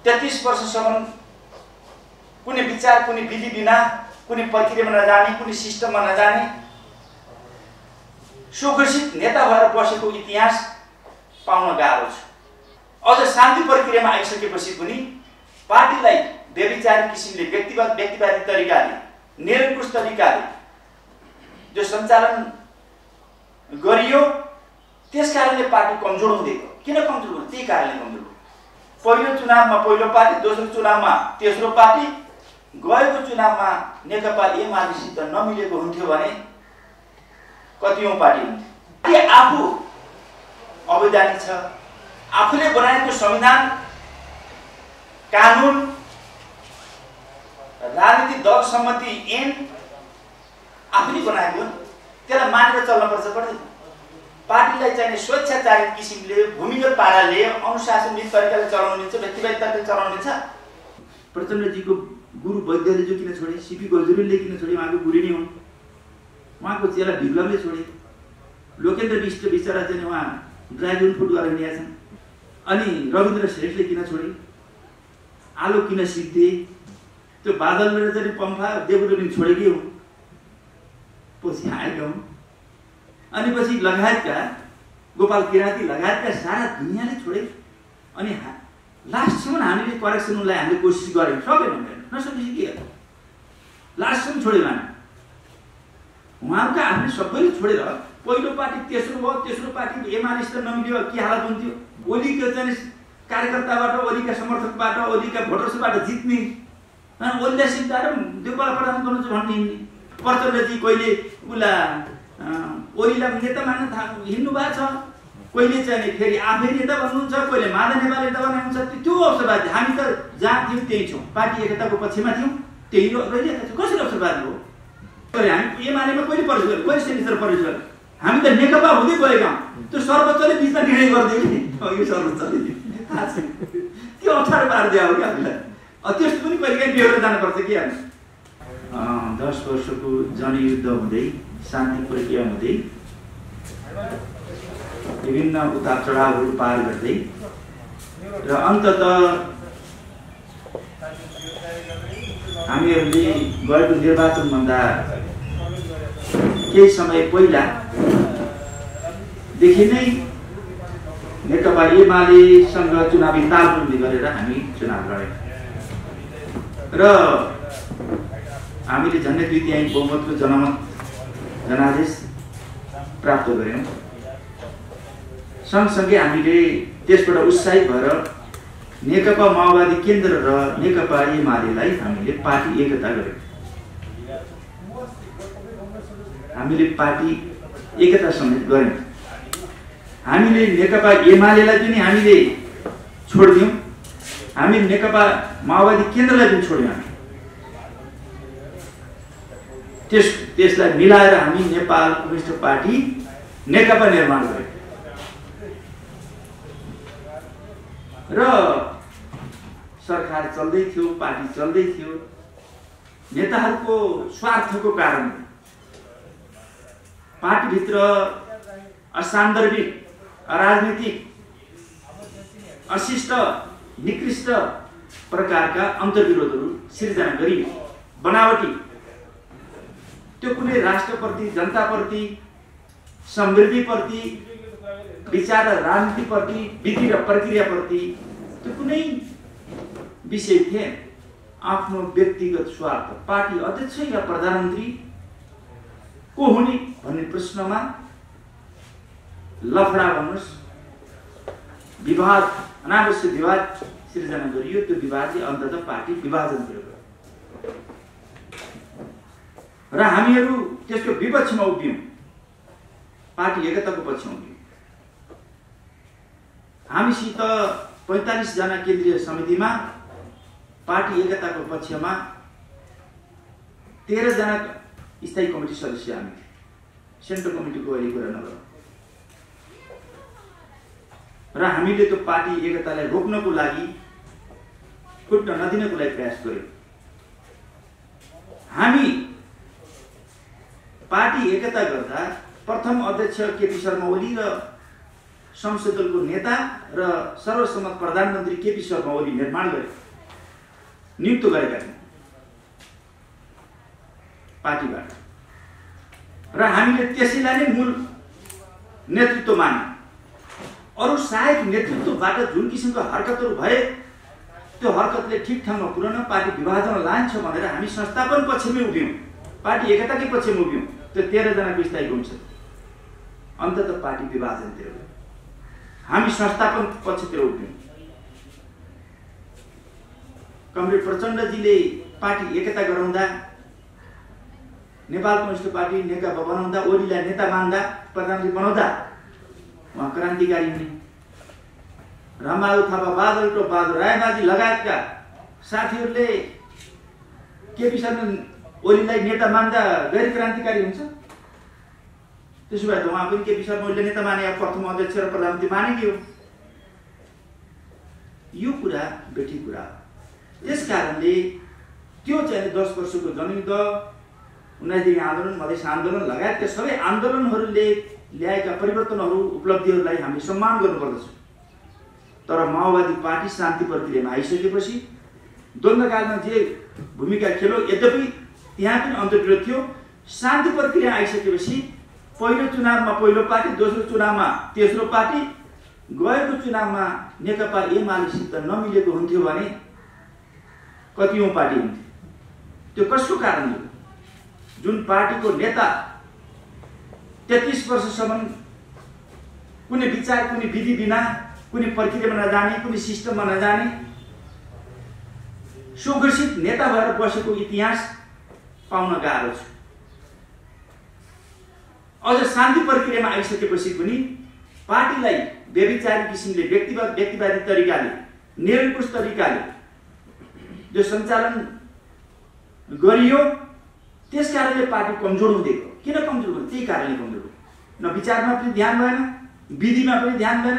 33 वर्षसम्म कुनै विचार, कुनै विधि बिना, कुनै प्रक्रियामा नजाने, कुनै सिस्टममा नजाने सुघोषित नेता भएर बसेको इतिहास पाउन गाह्रो छ। अझ शान्ति प्रक्रियामा आइसकेपछि पनि पार्टीलाई व्यभिचारी किसिमले व्यक्तिवादी तरिकाले, निरङ्कुश तरिकाले जो सञ्चालन गरियो, त्यस कारणले पार्टी कमजोर हुँदै गयो। किन कमजोर भयो? त्यही कारणले कमजोर भयो। पहिलो चुनावमा पहिलो पार्टी, दोस्रो चुनावमा तेस्रो पार्टी, गएको चुनावमा नेकपा एमालेसित नमिलेको हुन्थ्यो भने कतिौं पार्टी हुन्थ्यो। के आफू अवैधानिक छ, आफूले बनाएको संविधान, कानुन, राजनीतिक दल सम्मति ऐन आफूले बनाएको, त्यसलाई मानेर चल्नुपर्छ पर्दैन। पार्टीलाई चाहिने स्वेच्छाचारी किसिमले, भूमिगत पाराले, अनुशासनविहीन तरिकाले चलाउनु हुन्छ, व्यक्तिवादी तरिकाले चलाउनु हुन्छ। प्रचण्डजीको गुरु वैद्यले जो किन छोडे, सीपी गजुरेलले किन छोडे? उहाँको गुरु नै हुन्। उहाँको चेला विप्लवले छोडे। लोकेन्द्र विष्ट बिचरा चाहिँ उहाँ ड्राइभिङ फुट गरेर हिँडेका छन्। अनि रविन्द्र श्रेष्ठले किन छोडे? आलो किन सिद्धे? त्यो बादलले चाहिँ पम्फा देवुले छोडेकै हो, पछि आएका हुन्। अनि पछि लगायतका गोपाल किराती लगायतका सारा दुनियाँले छोडे। अनि लास्टसम्म हामीले करेक्सन उनलाई हामीले कोसिस गऱ्यौँ, सकेन, नसकेपछि के गर्नु? लास्टसम्म छोड्यौँ हामी। उहाँका आफूले सबैले छोडेर पहिलो पार्टी तेस्रो भयो, तेस्रो पार्टी एमालेसित नमिल्यो, के हालत हुन्थ्यो? ओलीको चाहिँ कार्यकर्ताबाट, ओलीका समर्थकबाट, ओलीका भोटर्सबाट जित्ने, ओलीलाई सिद्धाएर देउपाला प्रदान गर्नु चाहिँ भन्ने हिँड्ने। प्रचण्डजी कहिले उसलाई ओलीलाई नेता मान्न हिँड्नु भएको छ, कहिले चाहिँ फेरि आफै नेता भन्नुहुन्छ, कहिले माधव नेपाल नेता भन्नुहुन्छ। त्यो अवसरवादी हामी त जहाँ थियौँ त्यही छौँ, पार्टी एकताको पक्षमा थियौँ, त्यही रहिरहेका छौँ। कसरी अवसरवादी हो? हामी एमालेमा कहिले प्रवेश गर्यो, कहिले सेनेटर प्रवेश गर्यो? हामी त नेकपा हुँदै गएका हौँ। त्यो सर्वोच्चले बिचमा निर्णय गरिदियो कि यो सर्वोच्चले त्यो अप्ठ्यारो पारिदियो हो कि हामीलाई। त्यस्तो पनि कहिलेकाहीँ बेहोरेर जानुपर्छ कि हामी। 10 वर्षको जनयुद्ध हुँदै, शान्ति प्रक्रिया हुँदै, विभिन्न उतार चढावहरू पार गर्दै र अन्ततः हामीहरूले गएको निर्वाचनभन्दा केही समय पहिलादेखि नै नेकपा एमालेसँग चुनावी तालमेल गरेर हामी चुनाव लड्यौँ र हामीले झन्डै 2/3 बहुमतको जनादेश प्राप्त गर्यौँ। सँगसँगै हामीले त्यसबाट उत्साहित भएर नेकपा माओवादी केन्द्र र नेकपा एमालेलाई हामीले पार्टी एकता गर्यौँ। हामीले पार्टी एकता समेत गर्यौँ। हामीले नेकपा एमालेलाई पनि हामीले छोडिदियौँ, हामी नेकपा माओवादी केन्द्रलाई पनि छोड्यौँ। हामी त्यसलाई मिलाएर हामी नेपाल कम्युनिस्ट पार्टी नेकपा निर्माण गर्यौँ र सरकार चल्दै थियो, पार्टी चल्दै थियो। नेताहरूको स्वार्थको कारण पार्टीभित्र असान्दर्भिक, अराजनीतिक, अशिष्ट, निकृष्ट प्रकारका अन्तर्विरोधहरू सिर्जना गरियो। बनावटी त्यो कुनै राष्ट्रप्रति, जनताप्रति, समृद्धिप्रति, विचार र राजनीतिप्रति, विधि र प्रक्रियाप्रति त्यो कुनै विषय थिएन। आफ्नो व्यक्तिगत स्वार्थ, पार्टी अध्यक्ष या प्रधानमन्त्री को हुने भन्ने प्रश्नमा लफडा भन्नुहोस्, विवाद, अनावश्यक विवाद सिर्जना गरियो। त्यो विवादले अन्ततः पार्टी विभाजनतिर गयो र हामीहरू त्यसको विपक्षमा उभियौँ, पार्टी एकताको पक्षमा उभियौँ। हामीसित 45 जना केन्द्रीय समितिमा पार्टी एकताको पक्षमा 13 जना स्थायी कमिटी सदस्य हामी थियौँ। सेन्ट्रल कमिटीको अहिले कुरा नगरौँ। र हामीले त्यो पार्टी एकतालाई रोक्नको लागि, फुट्न नदिनको लागि प्रयास गर्यौँ। हामी पार्टी एकता गर्दा प्रथम अध्यक्ष केपी शर्मा ओली र संसदको नेता र सर्वसम्मत प्रधानमन्त्री केपी शर्मा ओली निर्माण गरे, नियुक्त गरेका थिए पार्टीबाट। र हामीले त्यसैलाई नै मूल नेतृत्व माने। अरू सहायक नेतृत्वबाट जुन किसिमको हरकतहरू भए त्यो हरकतले ठिक ठाउँमा पुर्याउन पार्टी विभाजन लान्छ भनेर हामी संस्थापन पक्षमै उभियौँ, पार्टी एकताकै पक्षमा उभियौँ। त्यो 13 जनाको स्थायी हुन्छ अन्ततः पार्टी विभाजनतिर गयो, हामी संस्थापन पक्षतिर उभियौँ। कमरेड प्रचण्डजीले पार्टी एकता गराउँदा, नेपाल कम्युनिस्ट पार्टी नेकपा बनाउँदा, ओलीलाई नेता मान्दा, प्रधानमन्त्री बनाउँदा उहाँ क्रान्तिकारी हुने। रामबहादुर थापा, बादल टोप बहादुर रायमाझी लगायतका साथीहरूले केपी शर्मा ओलीलाई नेता मान्दा गैर क्रान्तिकारी हुन्छ? त्यसो भए त उहाँ पनि केपी शर्मा ओलीले नेता माने, प्रथम अध्यक्ष र प्रधानमन्त्री मानेकी हो। यो कुरा बेठी कुरा हो। यस कारणले त्यो चाहिँ 10 वर्षको जनयुद्ध, 19 दिने आन्दोलन, मधेस आन्दोलन लगायतका सबै आन्दोलनहरूले ल्याएका परिवर्तनहरू, उपलब्धिहरूलाई हामीले सम्मान गर्नुपर्दछ। तर माओवादी पार्टी शान्ति प्रक्रियामा आइसकेपछि द्वन्द्वकालमा जे भूमिका खेल्यो, यद्यपि त्यहाँ पनि अन्तर्विरोध थियो। शान्ति प्रक्रिया आइसकेपछि पहिलो चुनावमा पहिलो पार्टी, दोस्रो चुनावमा तेस्रो पार्टी, गएको चुनावमा नेकपा एमालेसित नमिलेको हुन्थ्यो भने कतिौं पार्टी हुन्थ्यो? त्यो कसको कारणले हो? जुन पार्टीको नेता 33 वर्षसम्म कुनै विचार, कुनै विधि बिना, कुनै प्रक्रियामा नजाने, कुनै सिस्टममा नजाने सुघोषित नेता भएर बसेको इतिहास पाउन गाह्रो छ। अझ शान्ति प्रक्रियामा आइसकेपछि पनि पार्टीलाई व्यभिचारी किसिमले, व्यक्तिवादी तरिकाले, निरङ्कुश तरिकाले जो सञ्चालन गरियो, त्यस कारणले पार्टी कमजोर हुँदै गयो। किन कमजोर भयो? त्यही कारणले कमजोर भयो। न विचारमा पनि ध्यान भएन, विधिमा पनि ध्यान भएन,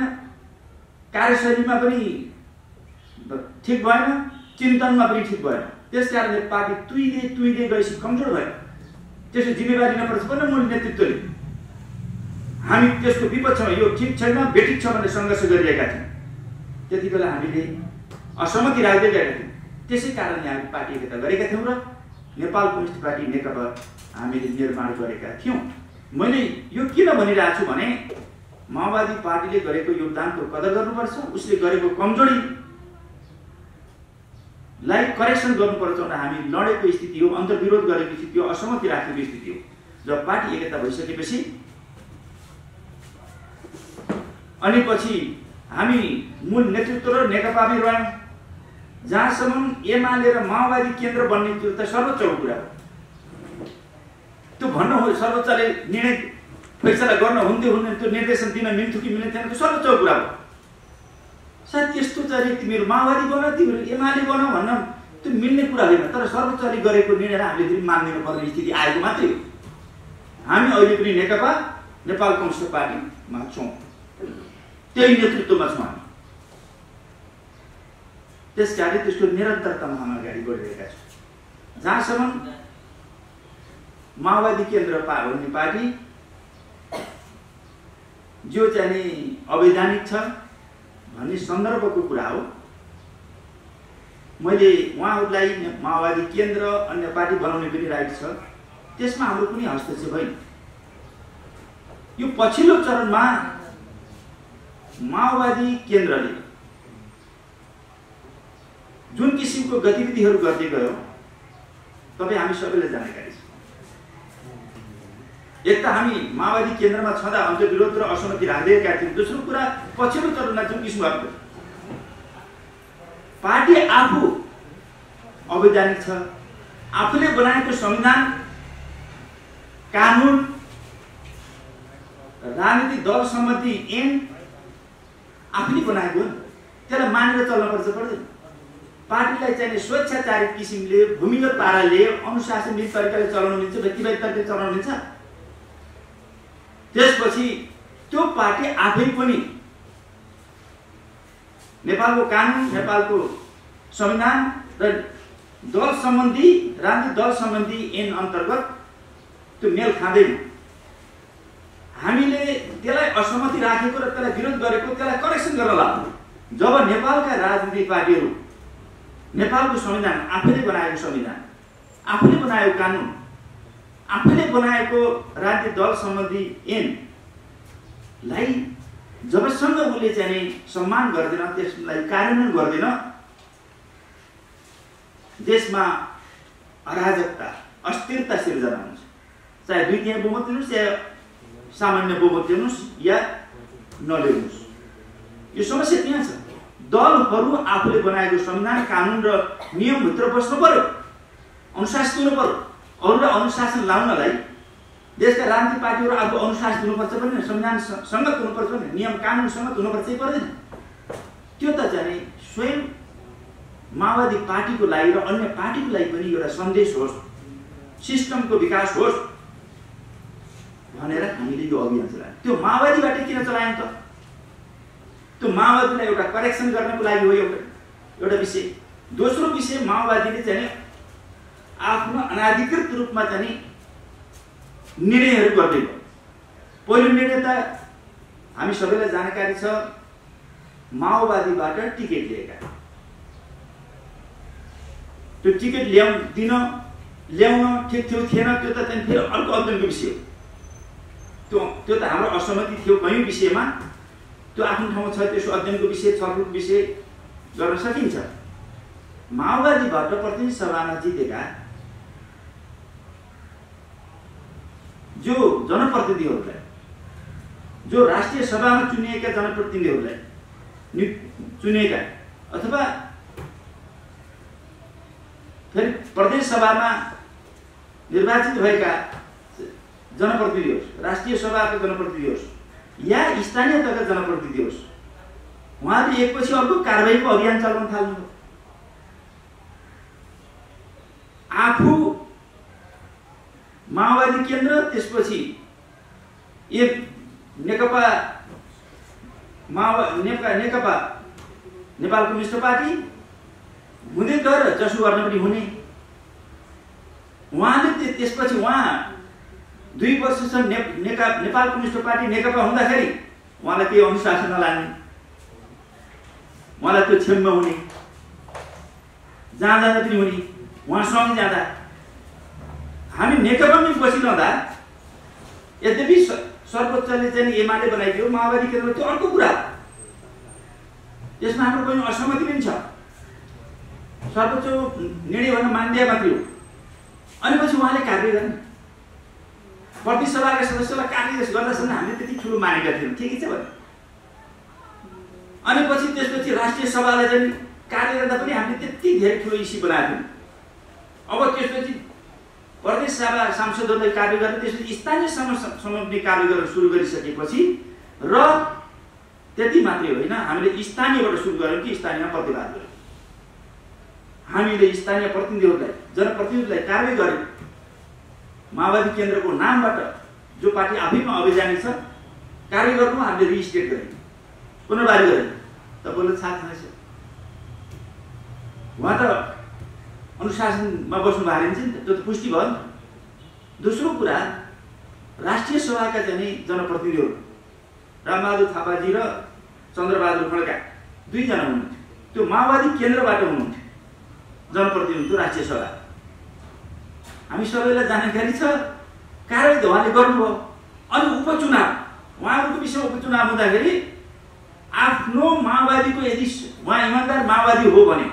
कार्यशैलीमा पनि ठिक भएन, चिन्तनमा पनि ठिक भएन। त्यस कारणले पार्टी तुइदै गएपछि कमजोर भयो। त्यसको जिम्मेवारी लिनुपर्छ पनि मूल नेतृत्वले। हामी त्यसको विपक्षमा यो ठिक छैन, बेठिक छ भनेर सङ्घर्ष गरिरहेका थियौँ। त्यति बेला हामीले असहमति राख्दै गएका थियौँ। त्यसै कारणले हामी पार्टी एकता गरेका थियौँ र नेपाल कम्युनिस्ट पार्टी नेकपा हामीले निर्माण गरेका थियौँ। मैले यो किन भनिरहेको छु भने माओवादी पार्टीले गरेको योगदानको कदर गर्नुपर्छ, उसले गरेको कमजोरीलाई करेक्सन गर्नुपर्छ भनेर हामी लडेको स्थिति हो, अन्तर्विरोध गरेको स्थिति हो, असहमति राखेको स्थिति हो। जब पार्टी एकता भइसकेपछि अनि पछि हामी मूल नेतृत्व र नेकपामै रह्यौँ। जहाँसम्म एमाले र माओवादी केन्द्र बन्ने त्यो त सर्वोच्च कुरा हो। त्यो भन्नु हो सर्वोच्चले निर्णय फैसला गर्न हुन्थ्यो, त्यो निर्देशन दिन मिल्थ्यो कि मिल्दैन, त्यो सर्वोच्च कुरा हो। सायद त्यस्तो चाहिँ तिमीहरू माओवादी बन, तिमीहरू एमाले बन भन्न त्यो मिल्ने कुरा होइन। तर सर्वोच्चले गरेको निर्णयलाई हामीले फेरि मानिदिनु पर्ने स्थिति आएको मात्रै हो। हामी अहिले पनि नेकपा, नेपाल कम्युनिस्ट पार्टीमा छौँ, त्यही नेतृत्वमा छौँ हामी। त्यस कारण त्यसको निरन्तरतामा हामी अगाडि बढिरहेका छौँ। जहाँसम्म माओवादी केन्द्र भन्ने पार्टी जो चाहिँ अवैधानिक छ भन्ने सन्दर्भको कुरा हो। मैले उहाँहरूलाई माओवादी केन्द्र अन्य पार्टी बनाउने पनि राइट छ, त्यसमा हाम्रो कुनै हस्तक्षेप होइन। यो पछिल्लो चरणमा माओवादी केन्द्रले जुन किसिमको गतिविधिहरू गर्दै गयो तपाईँ हामी सबैलाई जानकारी छ। एक त हामी माओवादी केन्द्रमा छँदा अन्तर्विरोध र असहमति राख्दैका थियौँ। दोस्रो कुरा, पछिल्लो चरणमा जुन किसिमको पार्टी आफू अवैधानिक छ, आफूले बनाएको संविधान, कानुन, राजनीतिक दल सम्बन्धी ऐन आफूले बनाएको हो, त्यसलाई मानेर चल्नुपर्छ पर्दैन। पार्टीलाई चाहिँ स्वेच्छाचारित किसिमले, भूमिगत पाराले, अनुशासनविहीन तरिकाले चलाउन मिल्छ, व्यक्तिवादी तरिकाले चलाउन मिल्छ? त्यसपछि त्यो पार्टी आफै पनि नेपालको कानुन, नेपालको संविधान र दल सम्बन्धी, राजनीतिक दल सम्बन्धी ऐन अन्तर्गत त्यो मेल खाँदैन। हामीले त्यसलाई असहमति राखेको र त्यसलाई विरोध गरेको त्यसलाई करेक्सन गर्न लाग्यो। जब नेपालका राजनीतिक पार्टीहरू नेपालको संविधान आफैले बनाएको संविधान, आफैले बनाएको कानुन, आफैले बनाएको राजनीतिक दल सम्बन्धी ऐनलाई जबसम्म उसले चाहिँ सम्मान गर्दैन, त्यसलाई कार्यान्वयन गर्दैन, देशमा अराजकता अस्थिरता सिर्जना हुन्छ। चाहे 2/3 बहुमत लिनुहोस् या सामान्य बहुमत लिनुहोस् या नलिनुहोस्, यो समस्या त्यहाँ छ। दलहरू आफूले बनाएको संविधान कानुन र नियमभित्र बस्नु पर्यो, अनुशासित हुनु पर्यो। अरूलाई अनुशासन लाउनलाई देशका राजनीतिक पार्टीहरू आफू अनुशासित हुनुपर्छ भने, संविधान सङ्गत हुनुपर्छ भने, नियम कानुन सङ्गत हुनुपर्छ पर्दैन। त्यो त चाहिँ स्वयं माओवादी पार्टीको लागि र अन्य पार्टीको लागि पनि एउटा सन्देश होस्, सिस्टमको विकास होस् भनेर हामीले यो अभियान चलायौँ। त्यो माओवादीबाट किन चलायौँ त? त्यो माओवादीलाई एउटा करेक्सन गर्नको लागि हो एउटा विषय। दोस्रो विषय, माओवादीले चाहिँ आफ्नो अनाधिकृत रूपमा चाहिँ निर्णयहरू गर्दै भयो। पहिलो निर्णय त हामी सबैलाई जानकारी छ, माओवादीबाट टिकट लिएका। त्यो टिकट ल्याउन ठिक थियो थिएन त्यो त फेरि अर्को अध्ययनको विषय हो। त्यो त हाम्रो असहमति थियो कयौँ विषयमा, त्यो आफ्नो ठाउँमा छ, त्यसको अध्ययनको विषय, छलफलको विषय गर्न सकिन्छ। माओवादीबाट प्रतिनिधि सभामा जितेका जो जनप्रतिनिधिहरूलाई, जो राष्ट्रिय सभामा चुनिएका जनप्रतिनिधिहरूलाई चुनिएका अथवा फेरि प्रदेश सभामा निर्वाचित भएका जनप्रतिनिधि होस्, राष्ट्रिय सभाका जनप्रतिनिधि होस् या स्थानीय तहका जनप्रतिनिधि होस्, उहाँले एकपछि अर्को कारबाहीको अभियान चलाउन थाल्नुभयो। आफू माओवादी केन्द्र, त्यसपछि एक नेकपा नेपाल कम्युनिस्ट पार्टी हुँदै गएर जसो गर्न पनि हुने। उहाँले त्यसपछि उहाँ 2 वर्षसम्म नेपाल कम्युनिस्ट पार्टी नेकपा हुँदाखेरि उहाँलाई केही अनुशासन नलाग्ने, उहाँलाई त्यो क्षममा हुने, जहाँ जाँदा पनि हुने, उहाँसँग जाँदा हामी नेकपामै बसिरहँदा, यद्यपि सर्वोच्चले चाहिँ एमाले बनाइदियो, माओवादी केन्द्र, त्यो अर्को कुरा, त्यसमा हाम्रो कुनै असहमति पनि छ। सर्वोच्च निर्णय भन्न मान्दिया मात्रै हो। अनि पछि उहाँले कार्य गर्ने, प्रतिनिधि सभाका सदस्यलाई कार्य गर्दासम्म हामीले त्यति ठुलो मानेका थियौँ, ठिकै छ भने। अनि पछि त्यसपछि राष्ट्रिय सभालाई चाहिँ कार्य गर्दा पनि हामीले त्यति धेरै ठुलो इस्यु बनाएको थियौँ। अब त्यसपछि प्रदेश सभा सांसदहरूले कार्य गर्ने, त्यसपछि स्थानीय समूहले कार्य गर्न सुरु गरिसकेपछि र त्यति मात्रै होइन, हामीले स्थानीयबाट सुरु गऱ्यौँ कि स्थानीयमा प्रतिवाद गऱ्यौँ। हामीले स्थानीय प्रतिनिधिहरूलाई, जनप्रतिनिधिहरूलाई कार्य गर्यौँ। माओवादी केन्द्रको नामबाट जो पार्टी आफैमा अभिजानी छ, कार्य गर्नु हामीले रिस्टेट गऱ्यौँ, पुनर्वारी गऱ्यौँ। तपाईँले थाहा छैन, उहाँ त अनुशासनमा बस्नु भएको छ नि त, त्यो त पुष्टि भयो नि त। दोस्रो कुरा, राष्ट्रिय सभाका चाहिँ जनप्रतिनिधिहरू रामबहादुर थापाजी र चन्द्रबहादुर खड्का 2 जना हुनुहुन्थ्यो, त्यो माओवादी केन्द्रबाट हुनुहुन्थ्यो जनप्रतिनिधि राष्ट्रिय सभा। हामी सबैलाई जानकारी छ, कारवाही उहाँले गर्नुभयो। अनि उपचुनाव, उहाँहरूको विषयमा उपचुनाव हुँदाखेरि आफ्नो माओवादीको, यदि उहाँ इमान्दार माओवादी हो भने,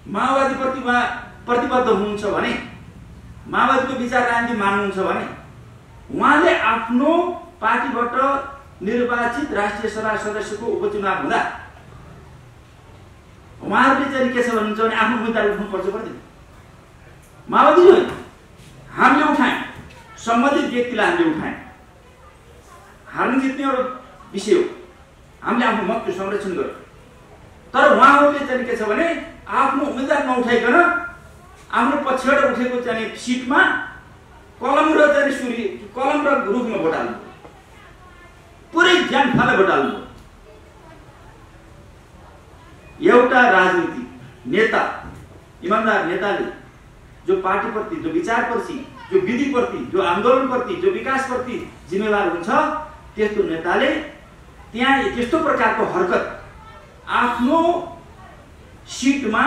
माओवादीप्रति उहाँ प्रतिबद्ध हुनुहुन्छ भने, माओवादीको विचार राजनीति मान्नुहुन्छ भने, उहाँले आफ्नो पार्टीबाट निर्वाचित राष्ट्रिय सभा सदस्यको उपचुनाव हुँदा उहाँहरूले चाहिँ के छ भन्नुहुन्छ भने आफ्नो मुद्दा उठाउनुपर्छ पर्दैन। माओवादी होइन, हामीले उठायौँ, सम्बन्धित व्यक्तिलाई हामीले उठायौँ। हार्नु जित्ने एउटा विषय हो, हामीले आफ्नो मतको संरक्षण गर्यौँ। तर उहाँहरूले चाहिँ के छ भने आफ्नो उम्मेदवार नउठाइकन आफ्नो पछिबाट उठेको चाहिँ सिटमा कलम र रुखमा भोट हाल्नु, पुरै ज्यान फाले भोट हाल्नु। एउटा राजनीति नेता, इमान्दार नेताले जो पार्टीप्रति, जो विचारप्रति जो विधिप्रति, जो आन्दोलनप्रति, जो विकासप्रति जिम्मेवार हुन्छ त्यस्तो नेताले त्यहाँ त्यस्तो प्रकारको हरकत आफ्नो सिटमा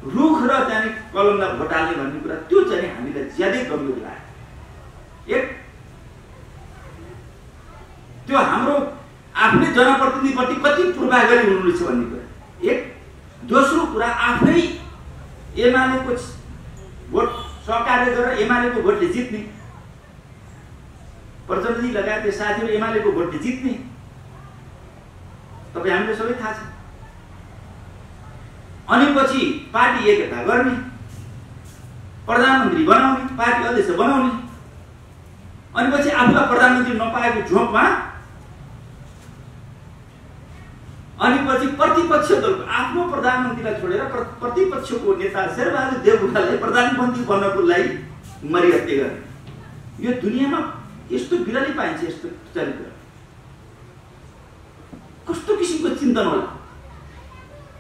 रुख र चाहिँ कलमलाई घोटाल्ने भन्ने कुरा त्यो चाहिँ हामीलाई ज्यादै गम्भीर लाग्यो। एक त्यो हाम्रो आफ्नै जनप्रतिनिधिप्रति कति पूर्वाग्रही हुनुहुन्छ भन्ने कुरा एक। दोस्रो कुरा आफ्नै एमालेको भोट सहकार्य गरेर एमालेको भोटले जित्ने, प्रचण्डजी लगायत साथीहरू एमालेको भोटले जित्ने तपाईँ हामीले सबै थाहा छ। अनि पछि पार्टी एकता गर्ने, प्रधानमन्त्री बनाउने, पार्टी अध्यक्ष बनाउने, अनि पछि आफूलाई प्रधानमन्त्री नपाएको झोकमा अनि पछि प्रतिपक्ष दलको आफ्नो प्रधानमन्त्रीलाई छोडेर प्रतिपक्षको नेता शेरबहादुर देउवालाई प्रधानमन्त्री बन्नको लागि मरिहत्ते गर्ने। यो दुनियाँमा यस्तो बिरलै पाइन्छ यस्तो चरित्र। कस्तो किसिमको चिन्तन होला,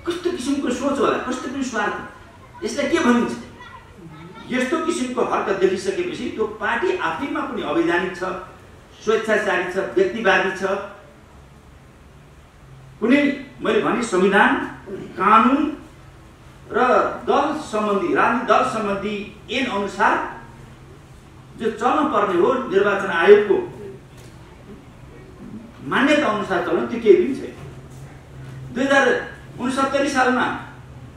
कस्तो किसिमको सोच होला, कस्तो पनि स्वार्थ, यसलाई के भनिन्छ? यस्तो किसिमको हरकत देखिसकेपछि त्यो पार्टी आफैमा पनि अवैधानिक छ, स्वेच्छाचारी छ, व्यक्तिवादी छ। कुनै मैले भने संविधान, कानुन र दल सम्बन्धी, राजनीतिक दल सम्बन्धी ऐन अनुसार जो चल्न पर्ने हो निर्वाचन आयोगको मान्यता अनुसार चल्न, त्यो केही पनि छैन। 2069 सालमा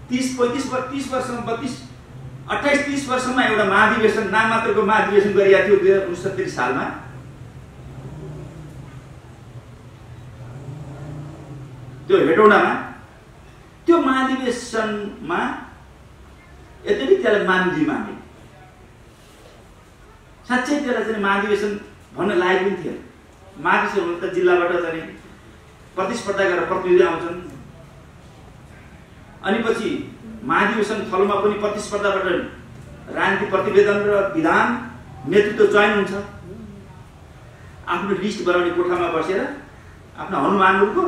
30 वर्षमा 28-30 वर्षमा एउटा महाधिवेशन, नाम मात्रको महाधिवेशन गरिएको थियो 2069 सालमा। त्यो हेटौडामा त्यो महाधिवेशनमा यद्यपि त्यसलाई मान्दी माने, साँच्चै त्यसलाई चाहिँ महाधिवेशन भन्न लायक पनि थिएन। महाधिवेशन हुन त जिल्लाबाट चाहिँ प्रतिस्पर्धा गरेर प्रतिनिधि आउँछन्, अनि पछि महाधिवेशन थलोमा पनि प्रतिस्पर्धाबाट राजनीतिक प्रतिवेदन र विधान नेतृत्व चयन हुन्छ। आफ्नो लिस्ट बनाउने कोठामा बसेर आफ्नो हनुमानहरूको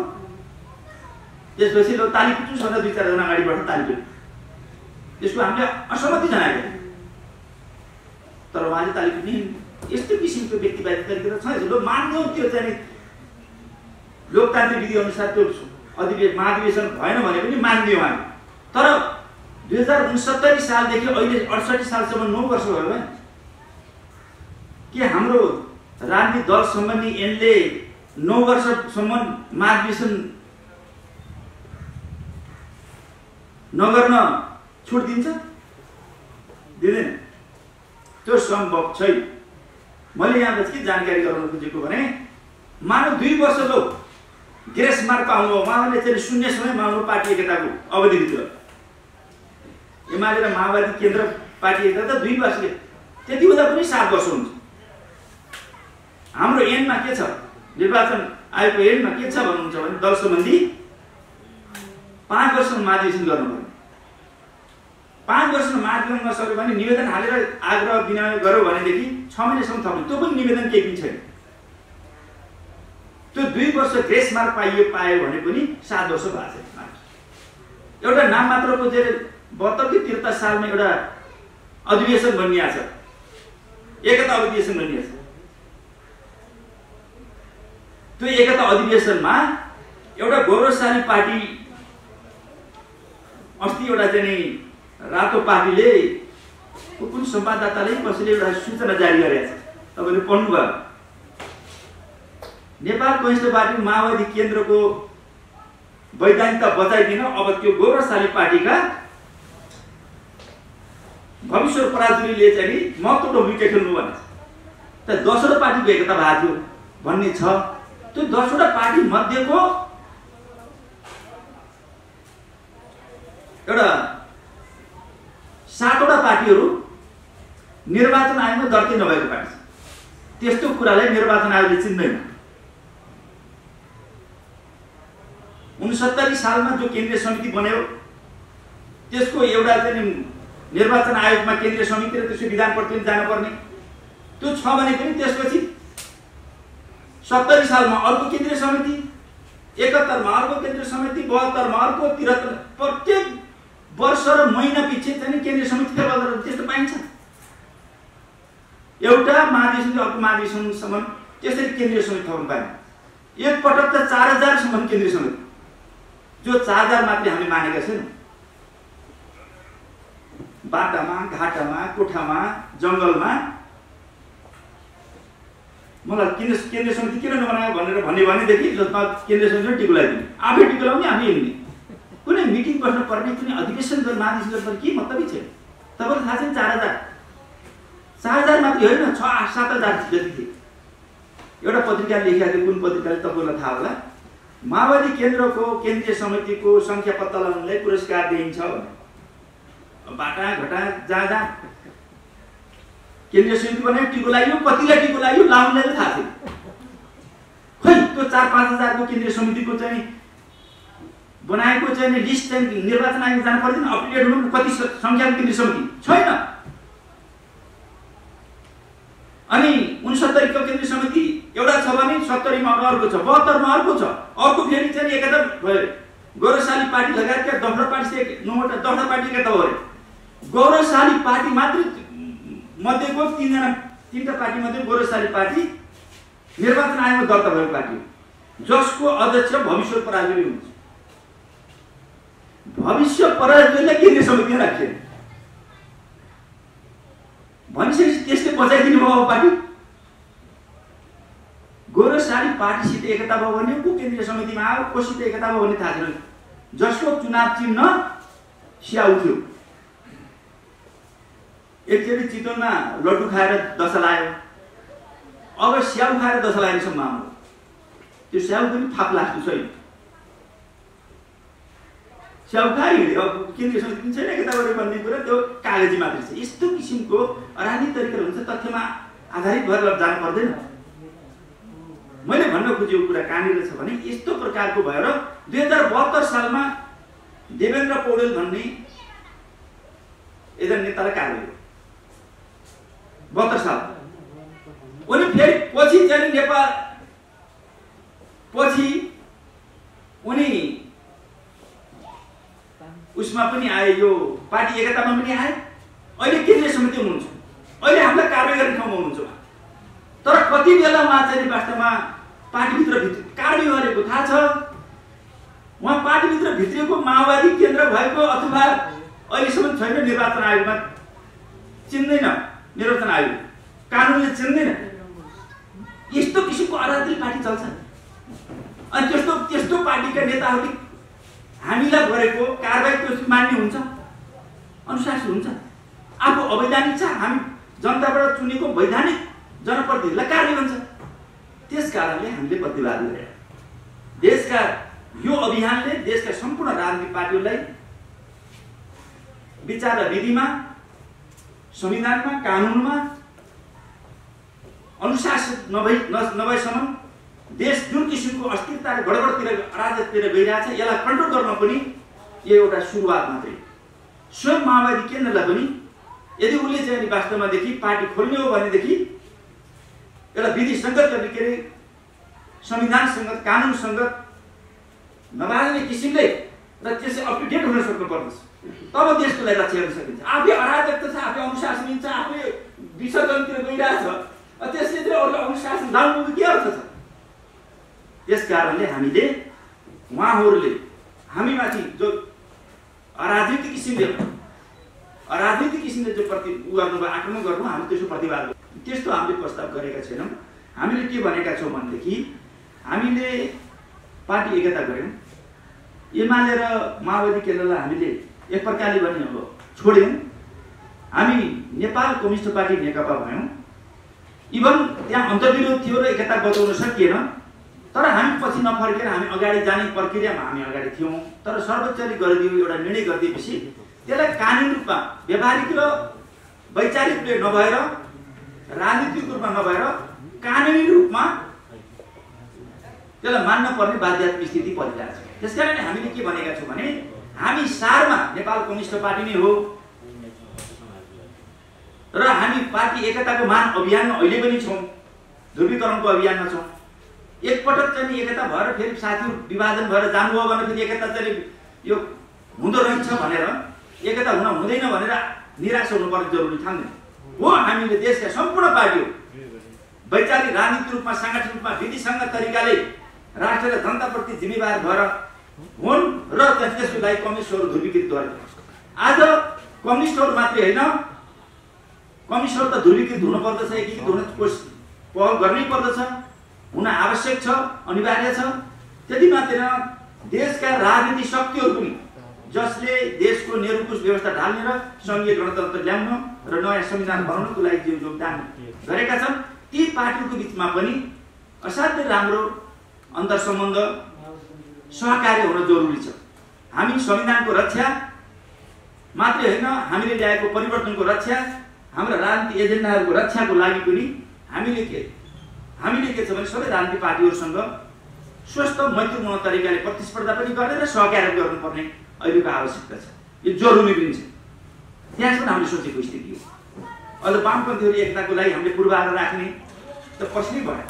त्यसपछि लो ताली पिट्नु सदा 2-4 जना अगाडिबाट ताली पिट्नु, त्यसको हामीले असहमति जनाएको। तर उहाँले ताली पिट्ने यस्तो किसिमको व्यक्तिवादी तरिका छ। लो मान्यौ त्यो चाहिँ लोकतान्त्रिक विधि अनुसार त्यो महाधिवेशन भएन भने पनि मान्दियो हामी। तर 2069 सालदेखि अहिले 68 सालसम्म 9 वर्ष भयो भने के हाम्रो राजनीतिक दल सम्बन्धी ऐनले 9 वर्षसम्म महाधिवेशन नगर्न छुट दिन्छ? दिँदैन। त्यो सम्भव छैन। मैले यहाँ के जानकारी गराउन खोजेको भने मानव 2 वर्ष लो ग्रेस मार्क पाउनुभयो, उहाँले चाहिँ शून्य समयमा आउनु पार्टी एकताको अवधिभित्र। एमाले र माओवादी केन्द्र पार्टी एकता त 2 वर्षले, त्यति हुँदा पनि 7 वर्ष हुन्छ। हाम्रो ऐनमा के छ, निर्वाचन आयोगको ऐनमा के छ भन्नुहुन्छ भने दल सम्बन्धी 5 वर्षमा महाधिवेशन गर्नुपर्ने। 5 वर्षमा महाधिवेशन नसक्यो भने निवेदन हालेर आग्रह विनय गर्यो भनेदेखि 6 महिनासम्म थप्नु, त्यो पनि निवेदन केही पनि छैन। त्यो 2 वर्ष ग्रेस मार्क पायो भने पनि 7 वर्ष भएको छ। एउटा नाम मात्रको जे 72-73 सालमा एउटा अधिवेशन बनिएको छ, एकता अधिवेशन बनिएको छ। त्यो एकता अधिवेशनमा एउटा गौरवशाली पार्टी, अस्ति एउटा चाहिँ रातो पार्टीले कुन संवाददाताले कसैले एउटा सूचना जारी गरेको छ, तपाईँले पढ्नुभयो। नेपाल कम्युनिस्ट पार्टी माओवादी केन्द्रको वैधानिकता बचाइदिन अब त्यो गौरवशाली पार्टीका भविश्वर पराजुलीले चाहिँ महत्त्वपूर्ण भूमिका खेल्नु भने त 10वटा पार्टीको एकता भएको थियो भन्ने छ। त्यो 10वटा पार्टी मध्येको एउटा 7वटा पार्टीहरू निर्वाचन आयोगमा दर्ता नभएको पार्टी छ। त्यस्तो कुरालाई निर्वाचन आयोगले चिन्दैन। 69 सालमा जो केन्द्रीय समिति बन्यो त्यसको एउटा चाहिँ निर्वाचन आयोगमा केन्द्रीय समिति र त्यसको विधान प्रतिनिधि जानुपर्ने त्यो छ भने पनि त्यसपछि 70 सालमा अर्को केन्द्रीय समिति, 71 मा अर्को केन्द्रीय समिति, 72 मा अर्को, 73 प्रत्येक वर्ष र महिना पछि चाहिँ केन्द्रीय समिति फेरबदल त्यस्तो पाइन्छ। महाधिवेशनदेखि अर्को महाधिवेशनसम्म त्यसरी केन्द्रीय समिति थप्नु पाएन। एक पटक त 4000 सम्म केन्द्रीय समिति, जो 4000 मात्रै हामी मानेका छैनौँ। बाटामा, घाटामा, कोठामा, जङ्गलमा मलाई केन्द्रीय समिति किन नबनायो भनेर भनेदेखि जसमा केन्द्रीय समितिले टिको लगाइदिने, आफै टिको लगाउने, आफै हिँड्ने। कुनै मिटिङ बस्नु पर्ने, कुनै अधिवेशन गर्न महाधिवेशन गर्नुपर्ने के मतलबै छैन। तपाईँलाई थाहा छैन 4000 मात्रै होइन, 6-7 जति थिए। एउटा पत्रिकाले लेखेको थियो, कुन पत्रिकाले तपाईँलाई थाहा होला, माओवादी केन्द्रको केन्द्रीय समितिको सङ्ख्या पत्ता लगाउनलाई पुरस्कार दिइन्छ भने बाटा घटा जहाँ केन्द्रीय समिति बनायो, टिको लाग्यो, कतिलाई टिको लाग्यो लाउनलाई थाहा थियो। खै त्यो 4-5 हजारको केन्द्रीय समितिको चाहिँ बनाएको चाहिँ लिस्ट चाहिँ निर्वाचन आयोग जानु पर्दैन, अपडेट हुनु कति सङ्ख्याको केन्द्रीय समिति छैन। अनि 69 को केन्द्रीय समिति एउटा छ भने 70 मा अर्को छ, 72 मा अर्को छ, अर्को फेरि चाहिँ एकता भयो। गौरवशाली पार्टी लगायतका दफरा पार्टी से 9वटा दफरा पार्टी एकता भयो। गौरवशाली पार्टी मात्र मध्येको 3टा पार्टी मध्ये गौरवशाली पार्टी निर्वाचन आयोगमा दर्ता भएको पार्टी हो, जसको अध्यक्ष भविष्य पराजुली हुन्छ। भविष्य पराजुलीले केन्द्रीय समितिमा राखे भनिसकेपछि त्यसले बचाइदिनु भयो पार्टी। गौरवशाली पार्टीसित एकता भयो भने को केन्द्रीय समितिमा आयो, कोसित एकता भयो भने थाहा छैन। जसको चुनाव चिन्ह स्याउ थियो, एकचोटि चितवनमा लड्डु खाएर दशा लाग्यो, अब स्याउ खाएर दशा लाग्ने सम्भावना हो। त्यो स्याउ पनि थाप लाग्छ छैन, स्याउ खायो। अब केन्द्रीय समिति पनि छैन, एकता गरेर भन्ने कुरा त्यो कागजी मात्रै छ। यस्तो किसिमको राजनीतिक तरिका हुन्छ, तथ्यमा आधारित भएर जानु पर्दैन। मैले भन्न खोजेको कुरा कहाँनिर छ भने यस्तो प्रकारको भएर 2072 सालमा देवेन्द्र पौडेल भन्ने एकजना नेतालाई कार्य 72 साल उनी फेरि पछि चाहिँ नेपाल पछि उनी उसमा पनि आए, यो पार्टी एकतामा पनि आए। अहिले केन्द्रीय समिति हुनुहुन्छ, अहिले हामीलाई कारबाही गर्ने ठाउँमा हुनुहुन्छ। तर कति बेला उहाँ चाहिँ वास्तवमा पार्टीभित्र कारबाही गरेको थाहा छ। उहाँ पार्टीभित्र भित्रिएको माओवादी केन्द्र भएको अथवा अहिलेसम्म छैन, निर्वाचन आयोगमा चिन्दैन, निर्वाचन आयोग कानुनले चिन्दैन। यस्तो किसिमको अराजक पार्टी चल्छ। अनि त्यस्तो पार्टीका नेताहरूले हामीलाई गरेको कारबाही त्यो मान्ने हुन्छ, अनुशासन हुन्छ। आफू अवैधानिक छ, हामी जनताबाट चुनेको वैधानिक जनप्रतिनिधिलाई कारबाही हुन्छ। त्यस कारणले हामीले प्रतिवाद गरे। देशका यो अभियानले देशका सम्पूर्ण राजनीतिक पार्टीहरूलाई विचार र विधिमा, संविधानमा, कानुनमा अनुशासन नभएसम्म देश जुन किसिमको अस्थिरता र गडबडतिर अराजकतिर गइरहेछ, यसलाई कन्ट्रोल गर्न पनि यो एउटा सुरुवात मात्रै। स्वयं माओवादी केन्द्रलाई पनि यदि उसले चाहिँ वास्तवमादेखि पार्टी खोल्ने हो भनेदेखि एउटा विधि सङ्गत गर्ने, के अरे संविधान सङ्गत, कानुन सङ्गत नबाल्ने किसिमले र त्यसै अप टु डेट हुन सक्नु पर्दछ। तब देशको लागि रक्षा गर्न सकिन्छ। आफै अराजकता छ, आफै अनुशासनहीन छ, आफै विसर्जनतिर गइरहेछ, त्यसले चाहिँ अरूलाई अनुशासन लाउनुको के अर्थ छ? त्यस कारणले हामीले उहाँहरूले हामीमाथि जो अराजनीतिक किसिमले जो गर्नुभयो, आक्रमण गर्नु, हामी त्यसको प्रतिवाद गर्छौँ। त्यस्तो हामीले प्रस्ताव गरेका छैनौँ। हामीले के भनेका छौँ भनेदेखि हामीले पार्टी एकता गऱ्यौँ, एमाले र माओवादी केन्द्रलाई हामीले एक प्रकारले पनि अब छोड्यौँ। हामी नेपाल कम्युनिस्ट पार्टी नेकपा भयौँ। इभन त्यहाँ अन्तर्विरोध थियो र एकता बचाउन सकिएन, तर हामी पछि नफर्केर हामी अगाडि जाने प्रक्रियामा हामी अगाडि थियौँ। तर सर्वोच्चले गरिदियो, एउटा निर्णय गरिदिएपछि त्यसलाई कानुनी रूपमा, व्यावहारिक र वैचारिक नभएर, राजनीतिक रूपमा नभएर कानुनी रूपमा त्यसलाई मान्न पर्ने बाध्यतात्मक स्थिति परिरहेको छ। त्यसकारणले हामीले के भनेका छौँ भने हामी सारमा नेपाल कम्युनिस्ट पार्टी नै हो र हामी पार्टी एकताको महान अभियानमा अहिले पनि छौँ, ध्रुवीकरणको अभियानमा छौँ। एकपटक चाहिँ एकता भएर फेरि साथीहरू विभाजन भएर जानुभयो भने फेरि एकता चाहिँ यो हुँदो रहेछ भनेर, एकता हुँदैन भनेर निराश हुनुपर्ने जरुरी ठान्दैन। हो हामीले देशका सम्पूर्ण पार्टीहरू वैचारिक राजनीतिक रूपमा सांगठनिक रूपमा विधिसङ्गत तरिकाले राष्ट्र र जनताप्रति जिम्मेवार भएर हुन् र त्यसको लागि कम्युनिस्टहरू ध्रुवीकृत गरे। आज कम्युनिस्टहरू मात्रै होइन, कम्युनिस्टहरू त ध्रुवीकृत हुनुपर्दछ, एकीकृत हुन पहल गर्नै पर्दछ, हुन आवश्यक छ, अनिवार्य छ। त्यति मात्रै न, देशका राजनीतिक शक्तिहरू पनि जसले देशको निरङ्कुश व्यवस्था ढाल्ने र सङ्घीय गणतन्त्र ल्याउन र नयाँ संविधान बनाउनको लागि जो योगदान गरेका छन्, ती पार्टीहरूको बिचमा पनि असाध्यै राम्रो अन्तर्सम्बन्ध सहकार्य हुन जरुरी छ। हामी संविधानको रक्षा मात्रै होइन, हामीले ल्याएको परिवर्तनको रक्षा, हाम्रा राजनीतिक एजेन्डाहरूको रक्षाको लागि पनि हामीले के छ भने सबै राजनीतिक पार्टीहरूसँग स्वस्थ मैत्रीपूर्ण तरिकाले प्रतिस्पर्धा पनि गर्ने र सहकार्य गर्नुपर्ने अहिलेको आवश्यकता छ। यो जरुरी पनि छ। त्यहाँसम्म हामीले सोचेको स्थिति हो। अझ वामपन्थीहरू एकताको लागि हामीले पूर्वाग्रह राख्ने त कसरी भयो,